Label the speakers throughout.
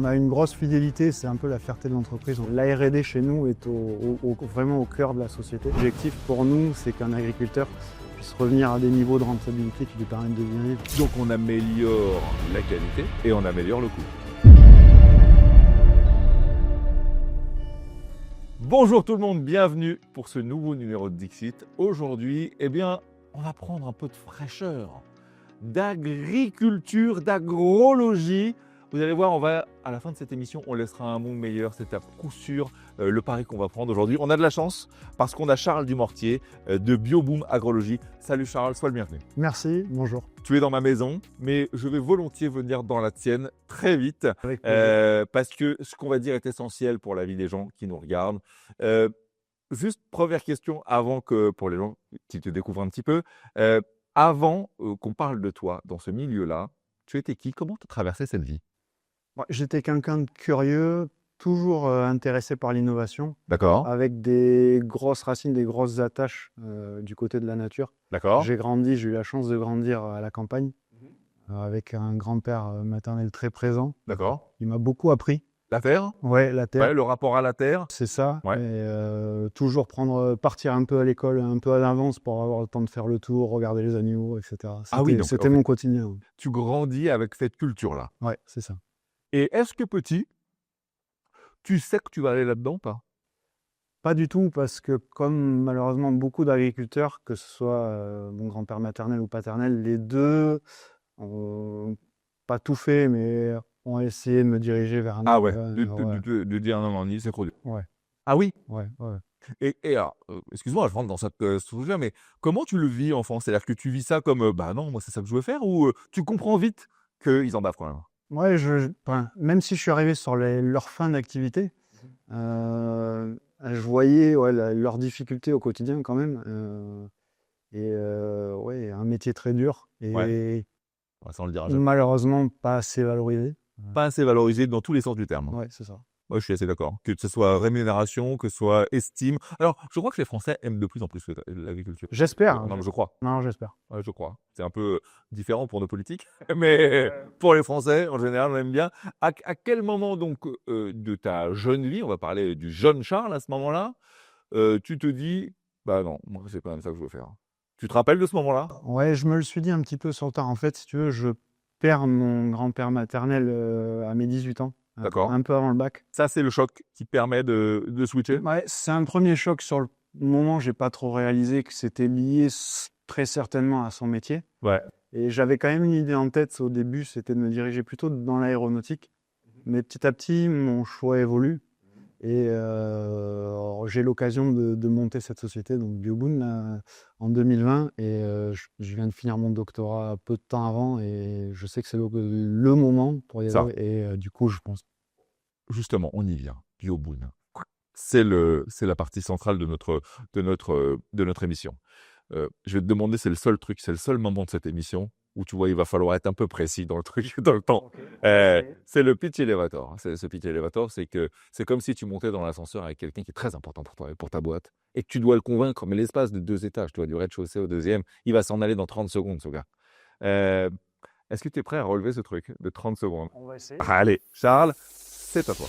Speaker 1: On a une grosse fidélité, c'est un peu la fierté de l'entreprise. La R&D chez nous est vraiment au cœur de la société. L'objectif pour nous, c'est qu'un agriculteur puisse revenir à des niveaux de rentabilité qui lui permettent de bien vivre.
Speaker 2: Donc on améliore la qualité et on améliore le coût. Bonjour tout le monde, bienvenue pour ce nouveau numéro de Dixit. Aujourd'hui, on va prendre un peu de fraîcheur, d'agriculture, d'agrologie. Vous allez voir, à la fin de cette émission, on laissera un monde meilleur. C'est à coup sûr le pari qu'on va prendre aujourd'hui. On a de la chance parce qu'on a Charles Dumortier de Bioboom Agrologie. Salut Charles, sois le bienvenu.
Speaker 1: Merci, bonjour.
Speaker 2: Tu es dans ma maison, mais je vais volontiers venir dans la tienne très vite
Speaker 1: Avec plaisir.
Speaker 2: parce que ce qu'on va dire est essentiel pour la vie des gens qui nous regardent. Juste première question avant que, pour les gens qui te découvrent un petit peu, avant qu'on parle de toi dans ce milieu-là, tu étais qui? Comment tu as traversé cette vie?
Speaker 1: Moi, j'étais quelqu'un de curieux, toujours intéressé par l'innovation,
Speaker 2: D'accord,
Speaker 1: avec des grosses racines, des grosses attaches du côté de la nature.
Speaker 2: d'accord.
Speaker 1: J'ai eu la chance de grandir à la campagne, avec un grand-père maternel très présent.
Speaker 2: D'accord.
Speaker 1: Il m'a beaucoup appris.
Speaker 2: La terre?
Speaker 1: Ouais, la terre.
Speaker 2: Ouais, le rapport à la terre?
Speaker 1: C'est ça.
Speaker 2: Ouais.
Speaker 1: Et toujours partir un peu à l'école, un peu à l'avance pour avoir le temps de faire le tour, regarder les animaux, etc.
Speaker 2: Ah oui, donc,
Speaker 1: C'était
Speaker 2: en fait,
Speaker 1: mon quotidien.
Speaker 2: tu grandis avec cette culture-là.
Speaker 1: Ouais, c'est ça.
Speaker 2: Et est-ce que petit, tu sais que tu vas aller là-dedans ou pas?
Speaker 1: Pas du tout, parce que comme malheureusement beaucoup d'agriculteurs, que ce soit mon grand-père maternel ou paternel, les deux ont pas tout fait, mais ont essayé de me diriger vers un
Speaker 2: Ah
Speaker 1: autre.
Speaker 2: ouais,
Speaker 1: Ouais,
Speaker 2: de dire non, non, c'est trop dur.
Speaker 1: ouais,
Speaker 2: Ah oui?
Speaker 1: ouais, ouais.
Speaker 2: Et alors, excuse-moi, je rentre dans ce sujet, mais comment tu le vis, enfant? C'est-à-dire que tu vis ça comme, bah non, moi c'est ça que je veux faire ou tu comprends vite qu'ils en bavent quand même?
Speaker 1: Ouais, enfin, même si je suis arrivé sur leur fin d'activité, je voyais leurs difficultés au quotidien quand même. Ouais, un métier très dur
Speaker 2: Ouais,
Speaker 1: et
Speaker 2: ouais, ça on le dira jamais.
Speaker 1: malheureusement pas assez valorisé.
Speaker 2: Pas assez valorisé dans tous les sens du terme.
Speaker 1: Ouais, c'est ça.
Speaker 2: Moi, je suis assez d'accord. Que ce soit rémunération, que ce soit estime. Alors, je crois que les Français aiment de plus en plus l'agriculture.
Speaker 1: J'espère.
Speaker 2: Non, mais je crois.
Speaker 1: Non, j'espère.
Speaker 2: Ouais, je crois. C'est un peu différent pour nos politiques, mais pour les Français, en général, on aime bien. À quel moment donc de ta jeune vie, on va parler du jeune Charles à ce moment-là, tu te dis, bah non, moi c'est quand même ça que je veux faire. Tu te rappelles de ce moment-là?
Speaker 1: Ouais, je me le suis dit un petit peu sur le tard. En fait, si tu veux, je perds mon grand-père maternel à mes 18 ans,
Speaker 2: D'accord.
Speaker 1: un peu avant le bac.
Speaker 2: Ça, c'est le choc qui permet de switcher.
Speaker 1: Ouais, c'est un premier choc sur le moment. J'ai pas trop réalisé que c'était lié très certainement à son métier.
Speaker 2: Ouais.
Speaker 1: Et j'avais quand même une idée en tête au début, c'était de me diriger plutôt dans l'aéronautique. Mais petit à petit, mon choix évolue. Et j'ai l'occasion de monter cette société, donc Bioboom, là, en 2020. Et je viens de finir mon doctorat peu de temps avant. Et je sais que c'est le moment pour y
Speaker 2: Ça.
Speaker 1: aller. Et du coup, je pense.
Speaker 2: Justement, on y vient. Bioboom. C'est la partie centrale de notre émission. Je vais te demander, c'est le seul moment de cette émission où tu vois, il va falloir être un peu précis dans le truc, dans le temps. C'est le pitch elevator. Ce pitch elevator, c'est que c'est comme si tu montais dans l'ascenseur avec quelqu'un qui est très important pour toi et pour ta boîte et que tu dois le convaincre, mais l'espace de 2 étages, tu vois, du rez-de-chaussée au deuxième, il va s'en aller dans 30 secondes, ce gars. Est-ce que tu es prêt à relever ce truc de 30 secondes?
Speaker 1: On va essayer.
Speaker 2: Allez, Charles, c'est à toi.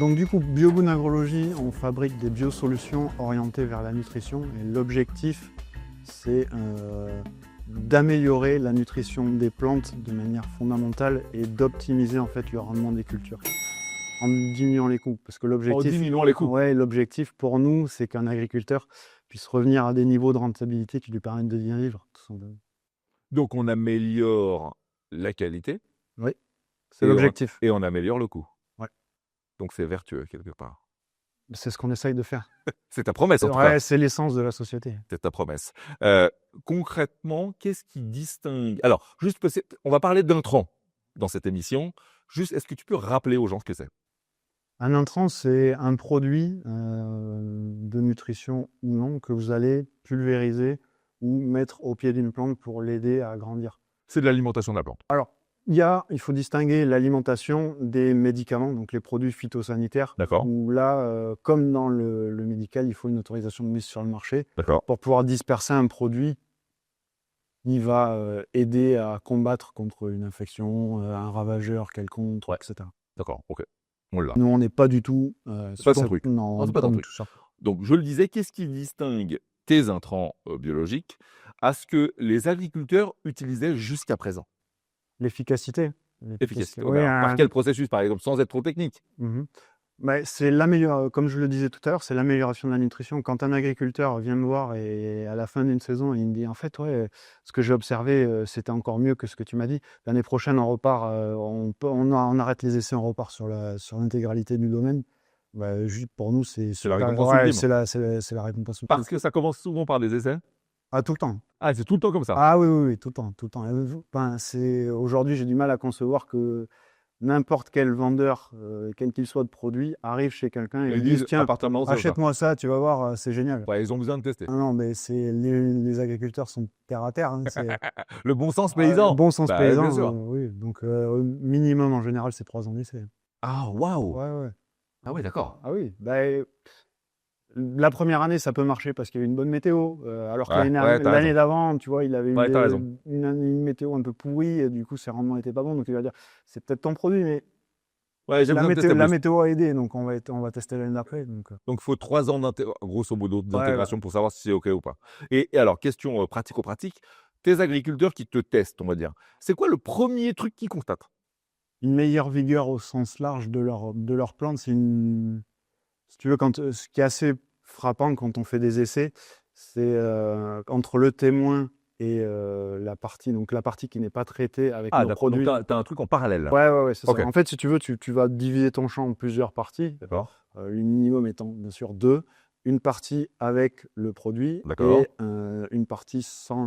Speaker 1: Donc du coup, Bioboom Agrologie, on fabrique des biosolutions orientées vers la nutrition. Et l'objectif, c'est d'améliorer la nutrition des plantes de manière fondamentale et d'optimiser en fait le rendement des cultures en diminuant les coûts. Parce que l'objectif,
Speaker 2: diminuant les coûts.
Speaker 1: ouais, l'objectif pour nous, c'est qu'un agriculteur puisse revenir à des niveaux de rentabilité qui lui permettent de bien vivre, tout simplement.
Speaker 2: Donc, on améliore la qualité
Speaker 1: Oui, c'est
Speaker 2: et
Speaker 1: l'objectif.
Speaker 2: on améliore le coût.
Speaker 1: Ouais.
Speaker 2: Donc, c'est vertueux quelque part.
Speaker 1: C'est ce qu'on essaye de faire.
Speaker 2: C'est ta promesse en tout cas.
Speaker 1: Ouais, c'est l'essence de la société.
Speaker 2: C'est ta promesse. Concrètement, qu'est-ce qui distingue? Alors, juste, on va parler d'intrants dans cette émission. Juste, est-ce que tu peux rappeler aux gens ce que c'est?
Speaker 1: Un intrant, c'est un produit de nutrition ou non que vous allez pulvériser ou mettre au pied d'une plante pour l'aider à grandir.
Speaker 2: C'est de l'alimentation de la plante.
Speaker 1: Alors, il faut distinguer l'alimentation des médicaments, donc les produits phytosanitaires,
Speaker 2: D'accord.
Speaker 1: où là, comme dans le médical, il faut une autorisation de mise sur le marché
Speaker 2: D'accord.
Speaker 1: pour pouvoir disperser un produit qui va aider à combattre contre une infection, un ravageur quelconque,
Speaker 2: Ouais.
Speaker 1: etc.
Speaker 2: D'accord, ok. On l'a.
Speaker 1: Nous, on n'est pas du tout
Speaker 2: C'est
Speaker 1: sur
Speaker 2: pas ton
Speaker 1: cette...
Speaker 2: truc.
Speaker 1: Non,
Speaker 2: Non, c'est pas ton
Speaker 1: du
Speaker 2: truc.
Speaker 1: tout ça.
Speaker 2: Donc, je le disais, qu'est-ce qui distingue tes intrants biologiques à ce que les agriculteurs utilisaient jusqu'à présent?
Speaker 1: L'efficacité.
Speaker 2: Efficacité. Ouais, mais
Speaker 1: Oui,
Speaker 2: alors, par quel processus, par exemple, sans être trop technique?
Speaker 1: c'est comme je le disais tout à l'heure, c'est l'amélioration de la nutrition. Quand un agriculteur vient me voir et à la fin d'une saison, il me dit en fait, ouais, ce que j'ai observé, c'était encore mieux que ce que tu m'as dit. L'année prochaine, on repart, on arrête les essais, on repart sur l'intégralité du domaine. Bah, juste pour nous, c'est
Speaker 2: C'est la
Speaker 1: super.
Speaker 2: récompense
Speaker 1: Ouais,
Speaker 2: ultime.
Speaker 1: c'est la récompense ultime.
Speaker 2: Parce que ça commence souvent par des essais.
Speaker 1: Ah, tout le temps.
Speaker 2: Ah, c'est tout le temps comme ça.
Speaker 1: Ah oui, oui, oui, tout le temps, tout le temps. Enfin, aujourd'hui, j'ai du mal à concevoir que n'importe quel vendeur, quel qu'il soit de produit, arrive chez quelqu'un et
Speaker 2: Et
Speaker 1: lui
Speaker 2: ils
Speaker 1: dise:
Speaker 2: disent, à
Speaker 1: «Tiens,
Speaker 2: partir de maintenant, c'est comme ça.
Speaker 1: achète-moi ça, tu vas voir, c'est génial».
Speaker 2: Ouais, ils ont besoin de tester.
Speaker 1: Ah non, mais les agriculteurs sont terre à terre, hein,
Speaker 2: Le bon sens paysan.
Speaker 1: bon sens
Speaker 2: Bah, bien
Speaker 1: paysan,
Speaker 2: sûr.
Speaker 1: oui, donc minimum en général, c'est 3 ans d'essai.
Speaker 2: Ah, waouh!
Speaker 1: Ouais, ouais.
Speaker 2: Ah ouais, d'accord.
Speaker 1: Ah oui, bah, la première année, ça peut marcher parce qu'il y a eu une bonne météo, alors que
Speaker 2: Ouais, ouais, t'as
Speaker 1: l'année
Speaker 2: raison.
Speaker 1: d'avant, tu vois, il avait eu
Speaker 2: Ouais, t'as raison.
Speaker 1: une météo un peu pourrie et du coup, ses rendements n'étaient pas bons, donc il va dire: «C'est peut-être ton produit, mais
Speaker 2: Ouais, j'ai besoin de tester
Speaker 1: la
Speaker 2: plus.
Speaker 1: météo a aidé, donc on va tester l'année d'après», donc
Speaker 2: Donc, il faut 3 ans grosso modo,
Speaker 1: ouais, ouais.
Speaker 2: d'intégration pour savoir si c'est OK ou pas. Et alors, question pratico-pratique, tes agriculteurs qui te testent, on va dire, c'est quoi le premier truc qu'ils constatent?
Speaker 1: Une meilleure vigueur au sens large de leur plante, si tu veux, ce qui est assez frappant quand on fait des essais, c'est entre le témoin et la partie qui n'est pas traitée avec
Speaker 2: Ah,
Speaker 1: nos
Speaker 2: d'accord. Donc,
Speaker 1: produits.
Speaker 2: tu as un truc en parallèle, là.
Speaker 1: Ouais, ouais, ouais, c'est ça.
Speaker 2: OK.
Speaker 1: En fait, si tu veux, tu vas diviser ton champ en plusieurs parties,
Speaker 2: D'accord.
Speaker 1: le minimum étant bien sûr 2, une partie avec le produit
Speaker 2: D'accord.
Speaker 1: et une partie sans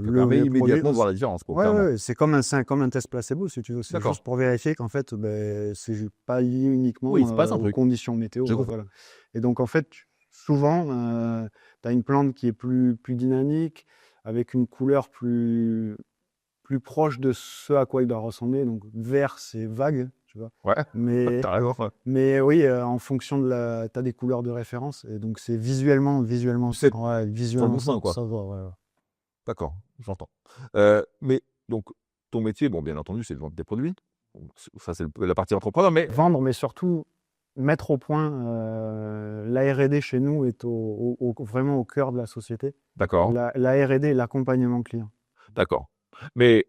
Speaker 2: Ça permet
Speaker 1: le produit.
Speaker 2: immédiatement de voir la différence, quoi,
Speaker 1: Ouais,
Speaker 2: clairement.
Speaker 1: ouais, c'est comme un test placebo, si tu veux. C'est
Speaker 2: D'accord.
Speaker 1: juste pour vérifier qu'en fait, c'est pas lié uniquement
Speaker 2: Oui, il se passe un
Speaker 1: aux
Speaker 2: truc.
Speaker 1: conditions météo.
Speaker 2: Je comprends.
Speaker 1: Voilà. Et donc, en fait, souvent, tu as une plante qui est plus dynamique, avec une couleur plus proche de ce à quoi il doit ressembler. Donc, vert, c'est vague, tu vois.
Speaker 2: Ouais,
Speaker 1: Mais,
Speaker 2: tu as raison, ouais.
Speaker 1: mais oui, en fonction tu as des couleurs de référence. Et donc, c'est visuellement,
Speaker 2: C'est
Speaker 1: ouais,
Speaker 2: sur le bon chemin, quoi.
Speaker 1: ça se voit, ouais, ouais.
Speaker 2: D'accord, j'entends. Mais donc, ton métier, bon, bien entendu, c'est de vendre des produits. Donc, ça, c'est la partie entrepreneur, mais
Speaker 1: Vendre, mais surtout mettre au point. La R&D chez nous est vraiment au cœur de la société.
Speaker 2: d'accord,
Speaker 1: La R&D et l'accompagnement client.
Speaker 2: d'accord. Mais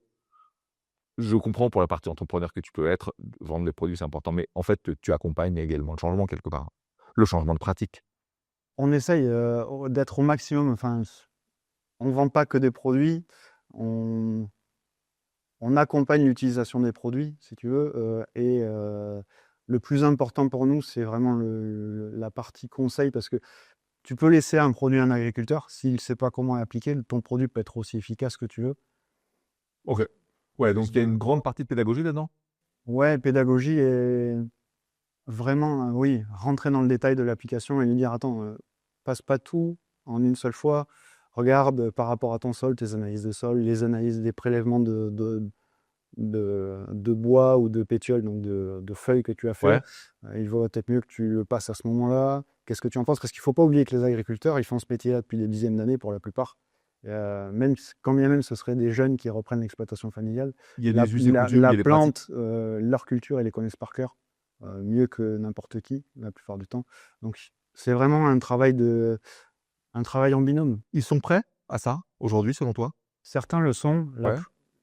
Speaker 2: je comprends pour la partie entrepreneur que tu peux être, vendre des produits, c'est important, mais en fait, tu accompagnes également le changement quelque part. Le changement de pratique.
Speaker 1: On essaye d'être au maximum. Enfin, on ne vend pas que des produits. On, on accompagne l'utilisation des produits, si tu veux. Et le plus important pour nous, c'est vraiment la partie conseil, parce que tu peux laisser un produit à un agriculteur. S'il ne sait pas comment l'appliquer, ton produit peut être aussi efficace que tu veux.
Speaker 2: OK. Ouais, donc il y a une grande partie de pédagogie là-dedans?
Speaker 1: Ouais, pédagogie et vraiment, oui, rentrer dans le détail de l'application et lui dire: «Attends, passe pas tout en une seule fois. Regarde, par rapport à ton sol, tes analyses de sol, les analyses des prélèvements de bois ou de pétioles, donc de feuilles que tu as fait.
Speaker 2: Ouais.
Speaker 1: Il vaut peut-être mieux que tu le passes à ce moment-là. Qu'est-ce que tu en penses?» Parce qu'il ne faut pas oublier que les agriculteurs, ils font ce métier-là depuis des dizaines d'années pour la plupart. Quand bien même ce seraient des jeunes qui reprennent l'exploitation familiale,
Speaker 2: Il y a des us et coutumes, il y
Speaker 1: la
Speaker 2: a des pratiques.
Speaker 1: plante, leur culture, ils les connaissent par cœur, mieux que n'importe qui, la plupart du temps. Donc c'est vraiment un travail en binôme.
Speaker 2: Ils sont prêts à ça, aujourd'hui, selon toi?
Speaker 1: Certains le sont,
Speaker 2: Ouais.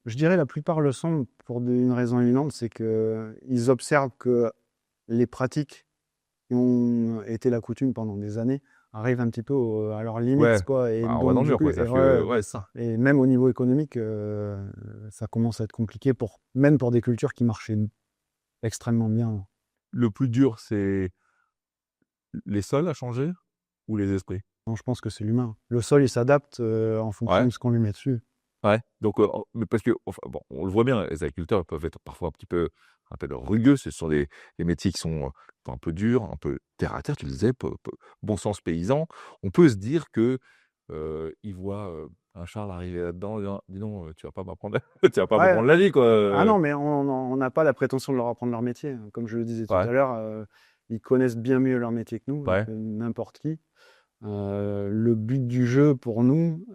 Speaker 1: je dirais la plupart le sont pour une raison évidente, c'est qu'ils observent que les pratiques qui ont été la coutume pendant des années arrivent un petit peu à leurs limites,
Speaker 2: Ouais.
Speaker 1: quoi. Et
Speaker 2: Bah, on va
Speaker 1: donc
Speaker 2: dans le
Speaker 1: du
Speaker 2: mur,
Speaker 1: coup,
Speaker 2: quoi. C'est-à-dire que, ouais, c'est ça.
Speaker 1: et même au niveau économique, ça commence à être compliqué même pour des cultures qui marchaient extrêmement bien.
Speaker 2: Le plus dur, c'est les sols à changer ou les esprits?
Speaker 1: Non, je pense que c'est l'humain. Le sol, il s'adapte en fonction
Speaker 2: Ouais.
Speaker 1: de ce qu'on lui met dessus.
Speaker 2: Ouais, donc mais parce que enfin, bon, on le voit bien, les agriculteurs ils peuvent être parfois un peu rugueux. Ce sont des métiers qui sont, un peu durs, un peu terre à terre, tu le disais, bon sens paysan. On peut se dire que, ils voient, un Charles arriver là-dedans en disant: «Dis donc, tu vas pas m'apprendre tu vas pas
Speaker 1: Ouais.
Speaker 2: m'apprendre la vie, quoi,
Speaker 1: Ah non, mais on n'a pas la prétention de leur apprendre leur métier, hein. Comme je le disais tout
Speaker 2: Ouais,
Speaker 1: à l'heure, ils connaissent bien mieux leur métier que nous,
Speaker 2: ouais,
Speaker 1: que n'importe qui. Le but du jeu pour nous,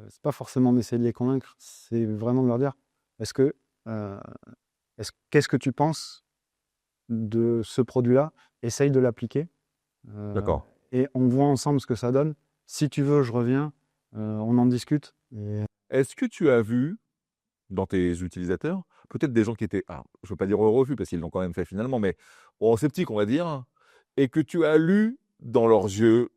Speaker 1: c'est pas forcément d'essayer de les convaincre, c'est vraiment de leur dire est-ce que, euh, qu'est-ce que tu penses de ce produit-là? Essaye de l'appliquer
Speaker 2: D'accord.
Speaker 1: et on voit ensemble ce que ça donne. Si tu veux, je reviens, on en discute.
Speaker 2: Est-ce que tu as vu dans tes utilisateurs, peut-être des gens qui étaient, je ne veux pas dire au refus parce qu'ils l'ont quand même fait finalement, mais sceptiques, on va dire, et que tu as lu dans leurs yeux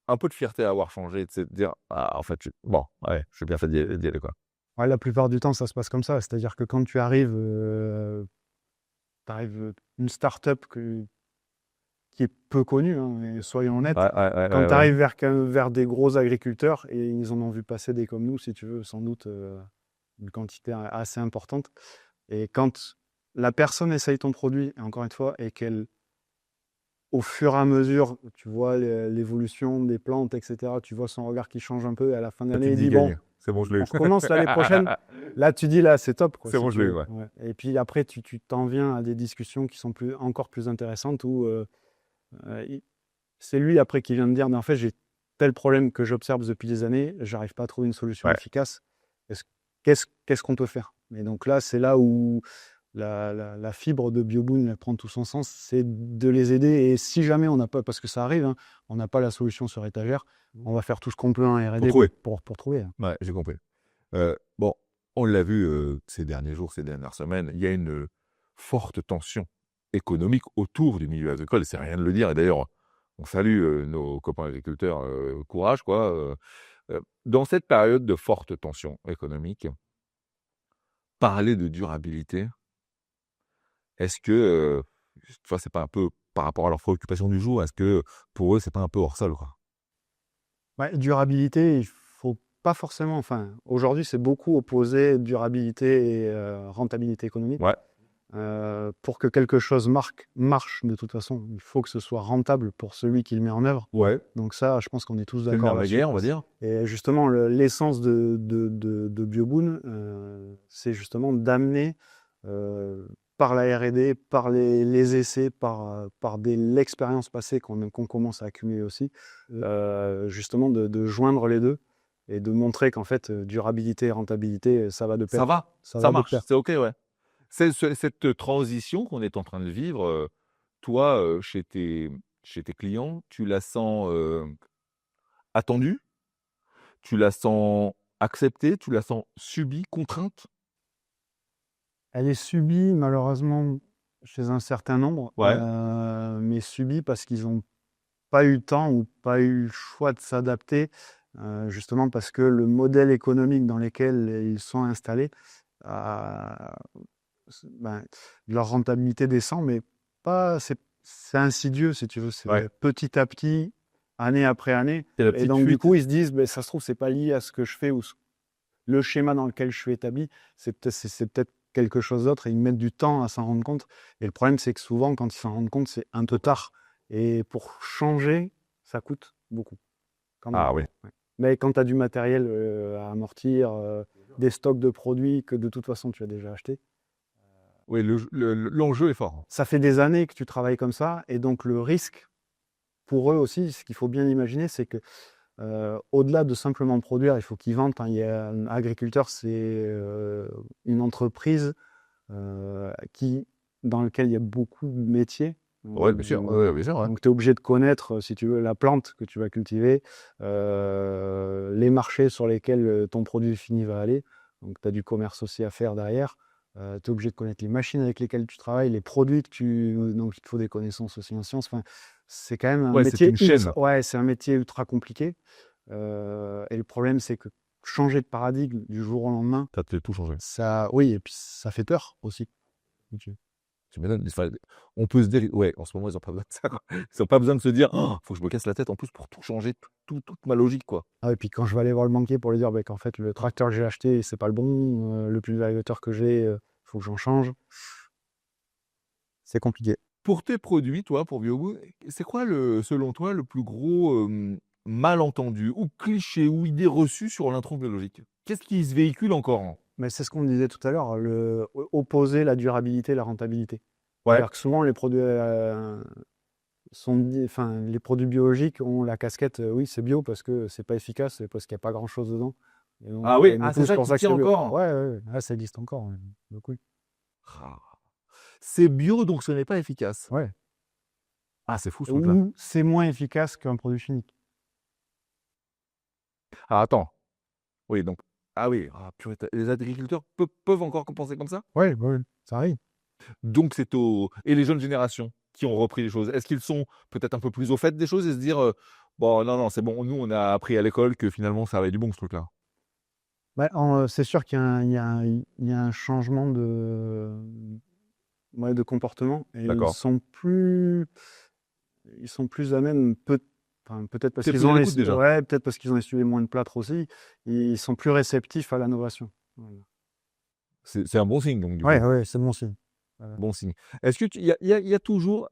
Speaker 2: un peu de fierté à avoir changé, de se dire, en fait, bon, ouais, j'ai bien fait d'y aller, quoi.
Speaker 1: Ouais, la plupart du temps, ça se passe comme ça. C'est-à-dire que quand tu arrives, une start-up qui est peu connue, hein, et soyons honnêtes, quand tu
Speaker 2: Ouais.
Speaker 1: arrives vers des gros agriculteurs, et ils en ont vu passer des comme nous, si tu veux, sans doute une quantité assez importante. Et quand la personne essaye ton produit, encore une fois, et qu'elle, au fur et à mesure, tu vois l'évolution des plantes, etc., tu vois son regard qui change un peu, et à la fin de
Speaker 2: Là, tu
Speaker 1: l'année,
Speaker 2: te
Speaker 1: il
Speaker 2: dis
Speaker 1: dit, bon,
Speaker 2: gagne. C'est bon, je l'ai
Speaker 1: on
Speaker 2: eu.
Speaker 1: recommence l'année prochaine. Là, tu dis, là, c'est top, quoi,
Speaker 2: C'est
Speaker 1: si
Speaker 2: bon,
Speaker 1: tu
Speaker 2: je l'ai eu,
Speaker 1: veux.
Speaker 2: ouais.
Speaker 1: Ouais. Et puis après, tu t'en viens à des discussions qui sont encore plus intéressantes où c'est lui après qui vient de dire, mais en fait, j'ai tel problème que j'observe depuis des années, j'arrive pas à trouver une solution
Speaker 2: Ouais.
Speaker 1: efficace. Est-ce- Qu'est-ce qu'on peut faire? Et donc là, c'est là où la fibre de BioBoon elle prend tout son sens, c'est de les aider. Et si jamais on n'a pas, parce que ça arrive, hein, on n'a pas la solution sur étagère, on va faire tout ce qu'on peut en
Speaker 2: Pour
Speaker 1: R&D
Speaker 2: trouver.
Speaker 1: pour trouver. Hein.
Speaker 2: Ouais, j'ai compris. Bon, on l'a vu ces derniers jours, ces dernières semaines, il y a une forte tension économique autour du milieu agricole, c'est rien de le dire. Et d'ailleurs, on salue nos copains agriculteurs, courage, quoi. Dans cette période de forte tension économique, parler de durabilité, est-ce que, tu vois, c'est pas un peu par rapport à leurs préoccupations du jour, est-ce que pour eux, c'est pas un peu hors sol, quoi?
Speaker 1: Ouais, durabilité, il faut pas forcément. Enfin, aujourd'hui, c'est beaucoup opposé durabilité et rentabilité économique.
Speaker 2: Ouais,
Speaker 1: Pour que quelque chose marche, de toute façon, il faut que ce soit rentable pour celui qui le met en œuvre.
Speaker 2: ouais,
Speaker 1: Donc ça, je pense qu'on est tous
Speaker 2: c'est le
Speaker 1: d'accord
Speaker 2: nerf de la
Speaker 1: là-dessus.
Speaker 2: guerre, on va dire.
Speaker 1: Et justement, l'essence de BioBoon, c'est justement d'amener par la R&D, par les essais, par l'expérience passée qu'on commence à accumuler aussi, justement de joindre les deux et de montrer qu'en fait, durabilité et rentabilité, ça va de
Speaker 2: Ça
Speaker 1: pair.
Speaker 2: va,
Speaker 1: Ça
Speaker 2: ça
Speaker 1: va de
Speaker 2: marche,
Speaker 1: pair.
Speaker 2: c'est OK, ouais. Cette transition qu'on est en train de vivre, toi, chez tes clients, tu la sens, attendue? Tu la sens acceptée? Tu la sens subie, contrainte?
Speaker 1: Elle est subie malheureusement chez un certain nombre,
Speaker 2: Ouais,
Speaker 1: mais subie parce qu'ils n'ont pas eu le temps ou pas eu le choix de s'adapter, justement parce que le modèle économique dans lequel ils sont installés, a ben, leur rentabilité descend, mais pas c'est insidieux si tu veux,
Speaker 2: ouais.
Speaker 1: c'est petit à petit, année après année.
Speaker 2: C'est la
Speaker 1: Et
Speaker 2: petite
Speaker 1: donc du
Speaker 2: fuite.
Speaker 1: coup, ils se disent: «Beh, ça se trouve, c'est pas lié à ce que je fais ou le schéma dans lequel je suis établi, c'est peut-être quelque chose d'autre», et ils mettent du temps à s'en rendre compte. Et le problème, c'est que souvent, quand ils s'en rendent compte, c'est un peu tard. Et pour changer, ça coûte beaucoup, quand même.
Speaker 2: Ah oui.
Speaker 1: Ouais. Mais quand tu as du matériel à amortir, des stocks de produits que de toute façon tu as déjà acheté,
Speaker 2: Oui, l'enjeu est fort.
Speaker 1: ça fait des années que tu travailles comme ça. Et donc le risque, pour eux aussi, ce qu'il faut bien imaginer, c'est que au-delà de simplement produire, il faut qu'ils vendent. Hein. Il y a un agriculteur, c'est une entreprise dans lequel il y a beaucoup de métiers.
Speaker 2: Ouais, bien sûr, ouais, bien sûr, ouais.
Speaker 1: Donc tu es obligé de connaître, si tu veux, la plante que tu vas cultiver, les marchés sur lesquels ton produit fini va aller. Donc tu as du commerce aussi à faire derrière. Tu es obligé de connaître les machines avec lesquelles tu travailles, les produits donc il te faut des connaissances aussi en sciences. Enfin, c'est quand même un
Speaker 2: Ouais, c'est
Speaker 1: métier
Speaker 2: une chaîne.
Speaker 1: ouais, c'est un métier ultra compliqué. Et le problème, c'est que changer de paradigme du jour au lendemain,
Speaker 2: Ça te fait tout changer.
Speaker 1: ça, oui, et puis ça fait peur aussi. Ok.
Speaker 2: Tu m'étonnes, enfin, on peut se dire, ouais, en ce moment, ils n'ont pas besoin de ça, quoi. Ils n'ont pas besoin de se dire: «Oh, faut que je me casse la tête en plus pour tout changer, toute ma logique, quoi».
Speaker 1: Ah, et puis quand je vais aller voir le banquier pour lui dire qu'en fait le tracteur que j'ai acheté, c'est pas le bon, le pulvérisateur que j'ai, faut que j'en change, c'est compliqué.
Speaker 2: Pour tes produits, toi, pour BioBoo, c'est quoi selon toi, le plus gros, malentendu ou cliché ou idée reçue sur l'intrant biologique? Qu'est-ce qui se véhicule encore?
Speaker 1: Mais c'est ce qu'on disait tout à l'heure, opposer la durabilité et la rentabilité.
Speaker 2: Ouais,
Speaker 1: C'est-à-dire que souvent les produits enfin, les produits biologiques ont la casquette, oui, c'est bio parce que c'est pas efficace, c'est parce qu'il n'y a pas grand-chose dedans. Et donc,
Speaker 2: Ah oui,
Speaker 1: nous
Speaker 2: c'est
Speaker 1: tous,
Speaker 2: ça
Speaker 1: pour
Speaker 2: qui
Speaker 1: ça que
Speaker 2: tient
Speaker 1: c'est bio.
Speaker 2: encore.
Speaker 1: Ouais, ouais, ouais. Ah, ça existe encore. Ouais. Donc, oui.
Speaker 2: Ah. C'est bio, donc ce n'est pas efficace.
Speaker 1: Ouais.
Speaker 2: Ah, c'est fou ce truc-là.
Speaker 1: Ou c'est moins efficace qu'un produit chimique.
Speaker 2: Ah, attends. Oui, donc. Ah oui, purée, les agriculteurs peuvent encore compenser comme ça?
Speaker 1: Ouais, ouais, ça arrive.
Speaker 2: Donc c'est aux et les jeunes générations qui ont repris les choses, est-ce qu'ils sont peut-être un peu plus au fait des choses et se dire, «Bon, non, non, c'est bon, nous, on a appris à l'école que finalement ça avait du bon ce truc-là»?
Speaker 1: Bah, c'est sûr qu'il y a un changement ouais, de comportement et
Speaker 2: D'accord.
Speaker 1: ils sont plus à même, enfin, peut-être parce
Speaker 2: Tu
Speaker 1: qu'ils
Speaker 2: plus à
Speaker 1: ont
Speaker 2: l'écoute déjà?
Speaker 1: ouais, peut-être parce qu'ils ont essuyé moins de plâtre aussi. Ils sont plus réceptifs à l'innovation. Voilà.
Speaker 2: C'est un bon signe donc du
Speaker 1: Ouais,
Speaker 2: coup?
Speaker 1: ouais, c'est bon signe. Voilà.
Speaker 2: Bon signe. Est-ce que tu il y a toujours,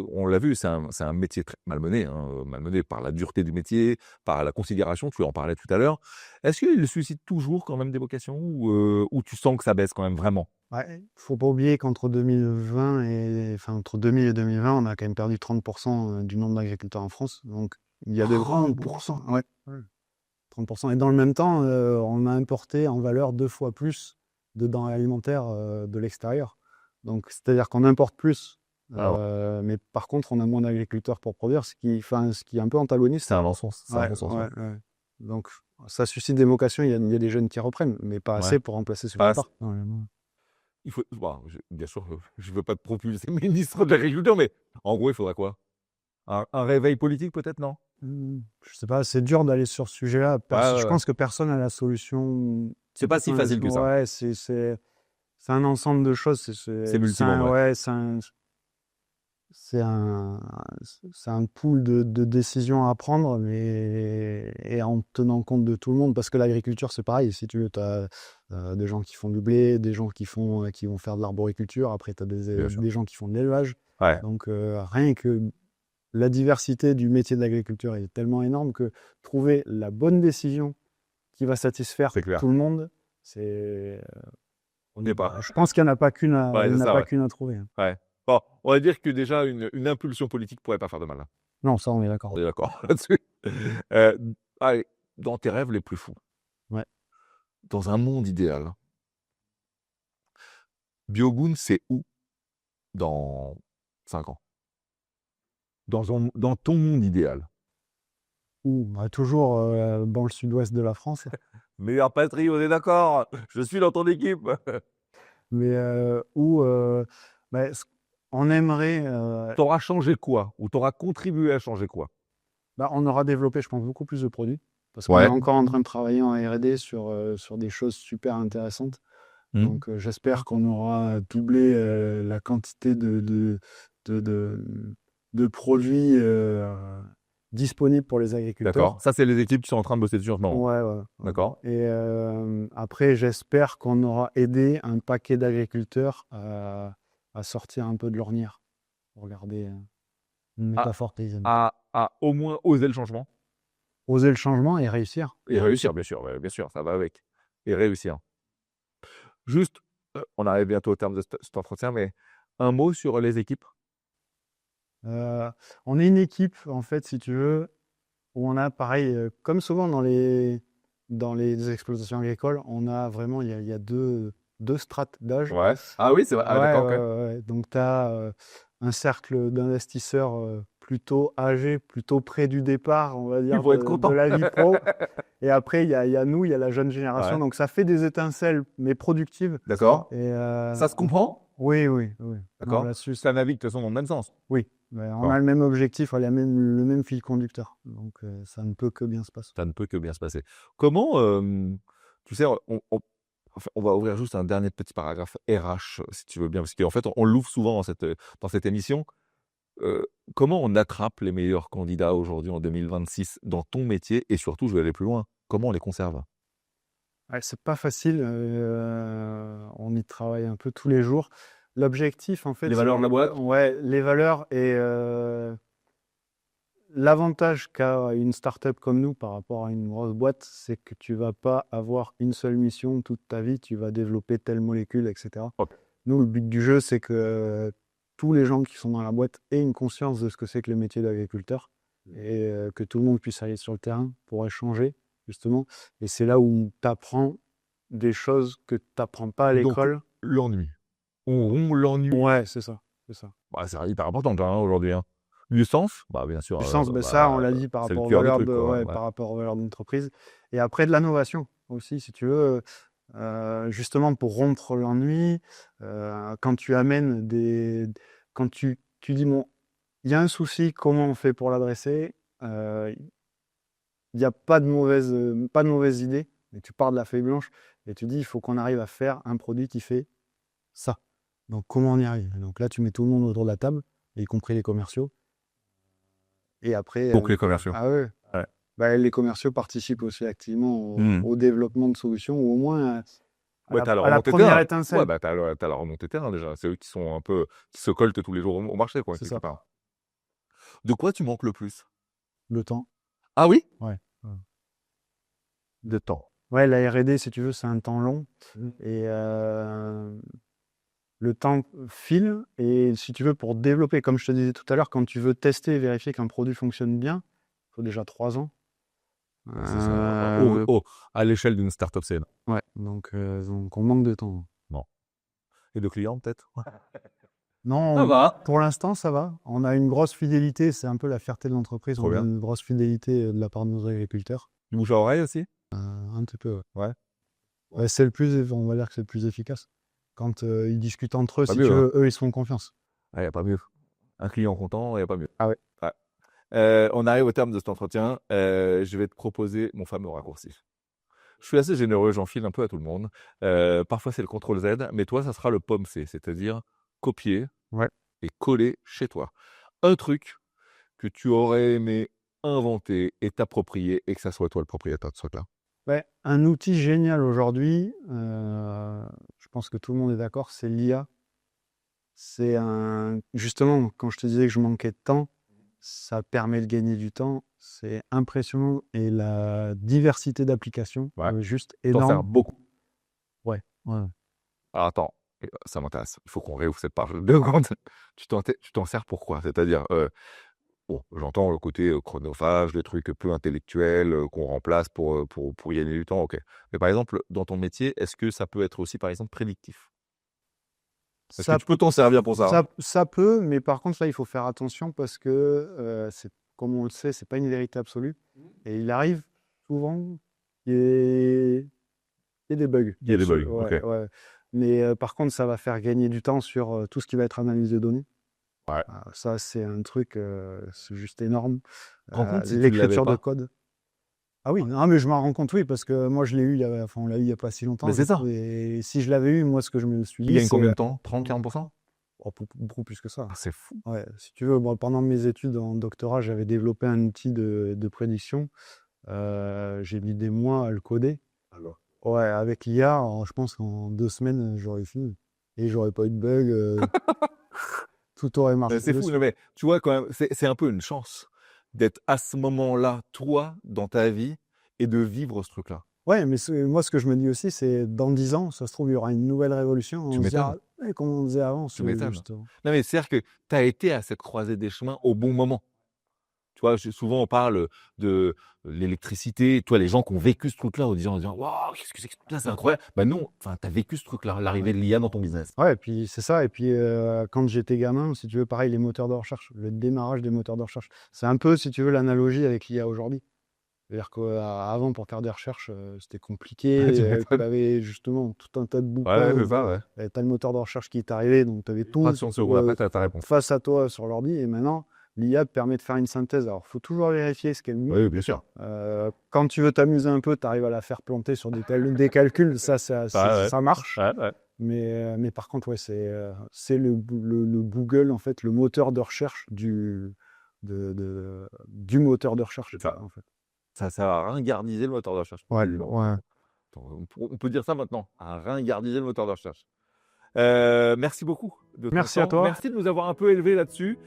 Speaker 2: on l'a vu, c'est un métier très malmené, hein, malmené par la dureté du métier, par la considération, tu en parlais tout à l'heure. Est-ce qu'il suscite toujours quand même des vocations ou tu sens que ça baisse quand même vraiment?
Speaker 1: Ouais, faut pas oublier qu'entre 2020 enfin, entre 2000 et 2020, on a quand même perdu 30% du nombre d'agriculteurs en France. Donc, il y a de grands.
Speaker 2: 30%?
Speaker 1: Ouais, ouais. 30%. Et dans le même temps, on a importé en valeur 2 fois plus de denrées alimentaires de l'extérieur. Donc, c'est-à-dire qu'on importe plus,
Speaker 2: Ah ouais.
Speaker 1: mais par contre, on a moins d'agriculteurs pour produire, ce qui est un peu antagoniste.
Speaker 2: C'est un non-sens, c'est un
Speaker 1: Ouais,
Speaker 2: non-sens, ouais.
Speaker 1: ouais, ouais. Donc, ça suscite des vocations. Il y a des jeunes qui reprennent, mais pas
Speaker 2: Ouais.
Speaker 1: assez pour remplacer ceux
Speaker 2: Pas
Speaker 1: qui
Speaker 2: ass
Speaker 1: partent. Ouais, ouais.
Speaker 2: il faut bon, bien sûr, je veux pas te propulser ministre de l'agriculture, mais en gros, il faudrait quoi? Un réveil politique peut-être, non?
Speaker 1: Je sais pas, c'est dur d'aller sur ce sujet-là.
Speaker 2: Ouais,
Speaker 1: Je
Speaker 2: ouais, ouais.
Speaker 1: pense que personne n'a la solution.
Speaker 2: C'est pas si facile que ça.
Speaker 1: Ouais, c'est un ensemble de choses.
Speaker 2: C'est multimembré.
Speaker 1: Ouais, c'est un, c'est un pool de décisions à prendre, mais et en tenant compte de tout le monde, parce que l'agriculture, c'est pareil. Si tu veux, tu as des gens qui font du blé, des gens qui vont faire de l'arboriculture, après tu as
Speaker 2: Bien sûr.
Speaker 1: des gens qui font de l'élevage.
Speaker 2: Ouais.
Speaker 1: Donc rien que la diversité du métier de l'agriculture est tellement énorme que trouver la bonne décision qui va satisfaire
Speaker 2: C'est clair.
Speaker 1: tout le monde, c'est
Speaker 2: On n'y est pas.
Speaker 1: je pense qu'il n'y en a pas qu'une
Speaker 2: Ouais,
Speaker 1: il
Speaker 2: c'est
Speaker 1: n'y en a
Speaker 2: ça,
Speaker 1: pas
Speaker 2: ouais.
Speaker 1: qu'une à trouver, hein.
Speaker 2: Ouais. Bon, on va dire que déjà une impulsion politique pourrait pas faire de mal, hein.
Speaker 1: Non, ça, on est
Speaker 2: On
Speaker 1: d'accord.
Speaker 2: est d'accord là-dessus. Heu, allez, dans tes rêves les plus fous,
Speaker 1: Ouais.
Speaker 2: dans un monde idéal, Biogoon, c'est où dans 5 ans? Dans ton monde idéal?
Speaker 1: Bah, toujours dans le sud-ouest de la France,
Speaker 2: Meilleure patrie, on est d'accord? Je suis dans ton équipe.
Speaker 1: mais où bah, on aimerait,
Speaker 2: Tu auras changé quoi? Ou tu auras contribué à changer quoi?
Speaker 1: bah, on aura développé, je pense, beaucoup plus de produits, parce qu'on est
Speaker 2: Ouais.
Speaker 1: encore en train de travailler en R&D sur des choses super intéressantes.
Speaker 2: Mmh.
Speaker 1: Donc, j'espère qu'on aura doublé la quantité de, de, de produits disponibles pour les agriculteurs.
Speaker 2: D'accord. Ça, c'est les équipes qui sont en train de bosser dessus en ce moment.
Speaker 1: Ouais, ouais, ouais.
Speaker 2: D'accord.
Speaker 1: Et après, j'espère qu'on aura aidé un paquet d'agriculteurs à sortir un peu de l'ornière. Regardez une
Speaker 2: À
Speaker 1: métaphore paysanne.
Speaker 2: à au moins oser le changement
Speaker 1: Oser le changement et réussir.
Speaker 2: et réussir, bien sûr, ouais, bien sûr, ça va avec et réussir. Juste, on arrive bientôt au terme de cet entretien, mais un mot sur les équipes?
Speaker 1: Euh, on est une équipe, en fait, si tu veux, où on a pareil, comme souvent dans les exploitations agricoles, on a vraiment, il y a deux strates d'âge.
Speaker 2: Ouais. Ah oui, c'est vrai. Ah
Speaker 1: Ouais,
Speaker 2: d'accord,
Speaker 1: ouais,
Speaker 2: OK.
Speaker 1: ouais, ouais. Donc tu as un cercle d'investisseurs plutôt âgés, plutôt près du départ, on va
Speaker 2: Ils
Speaker 1: dire,
Speaker 2: vont être
Speaker 1: de
Speaker 2: contents.
Speaker 1: la vie pro. Et après, il y a nous, il y a la jeune génération.
Speaker 2: Ouais,
Speaker 1: Donc ça fait des étincelles, mais productives.
Speaker 2: d'accord.
Speaker 1: Et
Speaker 2: Ça se comprend?
Speaker 1: oui, oui, oui. Non,
Speaker 2: D'accord.
Speaker 1: là-dessus,
Speaker 2: Ça navigue de toute façon dans le même sens?
Speaker 1: oui. Ben, on a
Speaker 2: D'accord.
Speaker 1: le même objectif, on a le même fil conducteur. Donc ça ne peut que bien se passer.
Speaker 2: Ça ne peut que bien se passer. Comment, tu sais, enfin, on va ouvrir juste un dernier petit paragraphe RH, si tu veux bien, parce qu'en fait, on l'ouvre souvent dans cette émission. Heu, Comment on attrape les meilleurs candidats aujourd'hui en 2026 dans ton métier et surtout, je vais aller plus loin, comment on les conserve?
Speaker 1: Ouais, c'est pas facile. On y travaille un peu tous les jours. L'objectif, en fait,
Speaker 2: Les valeurs de la boîte?
Speaker 1: ouais, les valeurs et l'avantage qu'a une start-up comme nous par rapport à une grosse boîte, c'est que tu vas pas avoir une seule mission toute ta vie. Tu vas développer telle molécule, etc.
Speaker 2: OK.
Speaker 1: Nous, le but du jeu, c'est que tous les gens qui sont dans la boîte aient une conscience de ce que c'est que le métier d'agriculteur et que tout le monde puisse aller sur le terrain pour échanger, justement. Et c'est là où tu apprends des choses que tu n'apprends pas à
Speaker 2: Donc,
Speaker 1: l'école.
Speaker 2: l'ennui. On rompt l'ennui.
Speaker 1: Ouais, c'est ça.
Speaker 2: Bah, c'est hyper important aujourd'hui. Hein. Du sens, bah, bien sûr.
Speaker 1: Du sens, ça, on l'a dit par
Speaker 2: c'est le
Speaker 1: rapport aux
Speaker 2: cœur du
Speaker 1: valeurs
Speaker 2: truc, quoi, ouais.
Speaker 1: par rapport aux valeurs d'entreprise. Et après, de l'innovation aussi, si tu veux. Justement, pour rompre l'ennui, quand tu amènes quand tu dis, bon, il y a un souci, comment on fait pour l'adresser? Il n'y a pas de mauvaise idée, mais tu pars de la feuille blanche et tu dis, il faut qu'on arrive à faire un produit qui fait ça. Donc, comment on y arrive? Donc là, tu mets tout le monde autour de la table, y compris les commerciaux. Et après,
Speaker 2: Donc les commerciaux.
Speaker 1: ah ouais.
Speaker 2: Ouais.
Speaker 1: Bah, les commerciaux participent aussi activement
Speaker 2: Mmh.
Speaker 1: au développement de solutions, ou au moins
Speaker 2: Ouais, t'as la
Speaker 1: à la
Speaker 2: remontée
Speaker 1: première
Speaker 2: terrain.
Speaker 1: étincelle.
Speaker 2: Ouais, bah, t'as la remontée terrain déjà. C'est eux qui sont un peu qui se coltent tous les jours au marché, quoi,
Speaker 1: C'est
Speaker 2: quelque
Speaker 1: ça.
Speaker 2: part. De quoi tu manques le plus?
Speaker 1: Le temps.
Speaker 2: Ah oui?
Speaker 1: Ouais.
Speaker 2: De temps.
Speaker 1: Ouais, la R&D, si tu veux, c'est un temps long. Et le temps file. Et si tu veux, pour développer, comme je te disais tout à l'heure, quand tu veux tester et vérifier qu'un produit fonctionne bien, il faut déjà 3 ans.
Speaker 2: C'est ça. À l'échelle d'une startup, c'est énorme.
Speaker 1: Ouais, donc on manque de temps.
Speaker 2: Non. Et de clients, peut-être?
Speaker 1: Non,
Speaker 2: Ça va.
Speaker 1: pour l'instant, ça va. On a une grosse fidélité, c'est un peu la fierté de l'entreprise.
Speaker 2: Trop
Speaker 1: On a
Speaker 2: bien.
Speaker 1: une grosse fidélité de la part de nos agriculteurs.
Speaker 2: Du bouche à oreille aussi?
Speaker 1: Un petit peu, ouais.
Speaker 2: Ouais.
Speaker 1: Ouais, on va dire que c'est le plus efficace. Quand ils discutent entre eux,
Speaker 2: Pas
Speaker 1: si
Speaker 2: mieux,
Speaker 1: tu
Speaker 2: hein.
Speaker 1: veux, eux, ils se font confiance.
Speaker 2: Il n'y a pas mieux. Un client content, il n'y a pas mieux.
Speaker 1: Ah ouais.
Speaker 2: On arrive au terme de cet entretien. Je vais te proposer mon fameux raccourci. Je suis assez généreux, j'en file un peu à tout le monde. Parfois, c'est le CTRL Z, mais toi, ça sera le pomme C, c'est-à-dire copier
Speaker 1: Ouais.
Speaker 2: et coller chez toi. Un truc que tu aurais aimé inventer et t'approprier et que ça soit toi le propriétaire de ce truc-là.
Speaker 1: Ouais, un outil génial aujourd'hui, je pense que tout le monde est d'accord, c'est l'IA. Justement, quand je te disais que je manquais de temps, ça permet de gagner du temps. C'est impressionnant et la diversité d'applications
Speaker 2: Ouais.
Speaker 1: est juste
Speaker 2: T'en sers
Speaker 1: énorme.
Speaker 2: beaucoup.
Speaker 1: Ouais.
Speaker 2: Alors attends, ça m'intéresse. Il faut qu'on réouvre cette page 2 secondes. Tu t'en sers pour quoi? C'est-à-dire, bon, j'entends le côté chronophage, les trucs peu intellectuels qu'on remplace pour gagner du temps, ok. Mais par exemple, dans ton métier, est-ce que ça peut être aussi, par exemple, prédictif? Est-ce que tu peux t'en servir pour ça?
Speaker 1: Ça peut, mais par contre, là, il faut faire attention parce que, comme on le sait, c'est pas une vérité absolue. Et il arrive souvent qu'il y ait des bugs.
Speaker 2: Il y a des bugs,
Speaker 1: Ouais,
Speaker 2: ok.
Speaker 1: ouais. Mais par contre, ça va faire gagner du temps sur tout ce qui va être analyse de données.
Speaker 2: Ouais.
Speaker 1: Ça, c'est un truc, c'est juste énorme.
Speaker 2: Rends compte si tu
Speaker 1: L'écriture
Speaker 2: l'avais
Speaker 1: de
Speaker 2: pas.
Speaker 1: code. Ah oui, non, mais je m'en rends compte, oui, parce que moi, je l'ai eu, on l'a eu il n'y a pas si longtemps.
Speaker 2: Mais c'est ça.
Speaker 1: Et si je l'avais eu, moi, ce que je me suis
Speaker 2: Il
Speaker 1: dit,
Speaker 2: gagne
Speaker 1: c'est
Speaker 2: combien de temps? 30-40%?
Speaker 1: beaucoup plus que ça.
Speaker 2: Ah, c'est fou.
Speaker 1: Ouais, si tu veux, pendant mes études en doctorat, j'avais développé un outil de prédiction. J'ai mis des mois à le coder.
Speaker 2: Alors.
Speaker 1: Ouais, avec l'IA, je pense qu'en 2 semaines, j'aurais fini. Et j'aurais pas eu de bug. Tout aurait marché.
Speaker 2: C'est fou, mais tu vois, quand même, c'est un peu une chance d'être à ce moment-là, toi, dans ta vie, et de vivre ce truc-là.
Speaker 1: Ouais, mais moi, ce que je me dis aussi, c'est dans 10 ans, ça se trouve, il y aura une nouvelle révolution.
Speaker 2: Tu
Speaker 1: On se dira,
Speaker 2: m'étonnes.
Speaker 1: ouais, comme on faisait avant.
Speaker 2: Tu m'étonnes.
Speaker 1: Juste...
Speaker 2: Non, mais c'est-à-dire que tu as été à cette croisée des chemins au bon moment. Tu vois, souvent on parle de l'électricité, toi, les gens qui ont vécu ce truc-là en disant waouh, qu'est-ce que c'est que ça, c'est incroyable. Ben non, enfin, tu as vécu ce truc-là, l'arrivée de l'IA dans ton business.
Speaker 1: Ouais, et puis c'est ça. Et puis quand j'étais gamin, si tu veux, pareil, les moteurs de recherche, le démarrage des moteurs de recherche, c'est un peu, si tu veux, l'analogie avec l'IA aujourd'hui. C'est-à-dire qu'avant, pour faire des recherches, c'était compliqué.
Speaker 2: Ouais, tu
Speaker 1: Tu
Speaker 2: m'étonnes.
Speaker 1: avais justement tout un tas de
Speaker 2: Ouais,
Speaker 1: bouquins.
Speaker 2: c'est ça, ouais.
Speaker 1: Tu as le moteur de recherche qui est arrivé, donc tu avais tout
Speaker 2: Fraction de seconde après, tu as ta réponse.
Speaker 1: face à toi sur l'ordi. Et maintenant, l'IA permet de faire une synthèse. Alors, il faut toujours vérifier ce qu'elle dit.
Speaker 2: Oui, bien sûr.
Speaker 1: Quand tu veux t'amuser un peu, tu arrives à la faire planter sur des calculs. Ça marche.
Speaker 2: Ouais, ouais.
Speaker 1: Mais par contre, ouais, c'est le Google, en fait, le moteur de recherche du moteur de recherche.
Speaker 2: C'est ça.
Speaker 1: En fait.
Speaker 2: Ça sert à ringardiser le moteur de recherche.
Speaker 1: Ouais.
Speaker 2: On peut dire ça maintenant, à ringardiser le moteur de recherche. Merci beaucoup. De ton
Speaker 1: Merci à
Speaker 2: temps.
Speaker 1: toi.
Speaker 2: Merci de nous avoir un peu élevés là-dessus.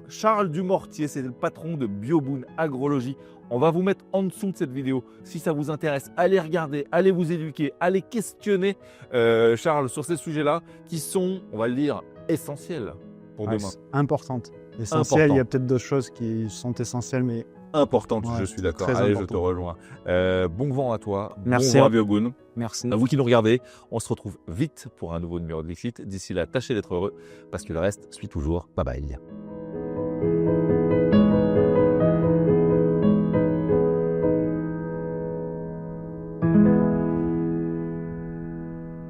Speaker 2: Charles Dumortier, c'est le patron de Bioboon Agrologie. On va vous mettre en dessous de cette vidéo. Si ça vous intéresse, allez regarder, allez vous éduquer, allez questionner Charles sur ces sujets-là qui sont, on va le dire, essentiels pour demain.
Speaker 1: C'est importante. Essentiel, il y a peut-être d'autres choses qui sont essentielles, mais
Speaker 2: Importante,
Speaker 1: Ouais,
Speaker 2: je suis d'accord.
Speaker 1: très
Speaker 2: Allez, je te
Speaker 1: important.
Speaker 2: rejoins. Bon vent à toi.
Speaker 1: Merci
Speaker 2: Bon vent
Speaker 1: à-
Speaker 2: à Bioboon.
Speaker 1: merci.
Speaker 2: À vous qui nous regardez, on se retrouve vite pour un nouveau numéro de Lixit. D'ici là, tâchez d'être heureux parce que le reste suit toujours. Bye bye.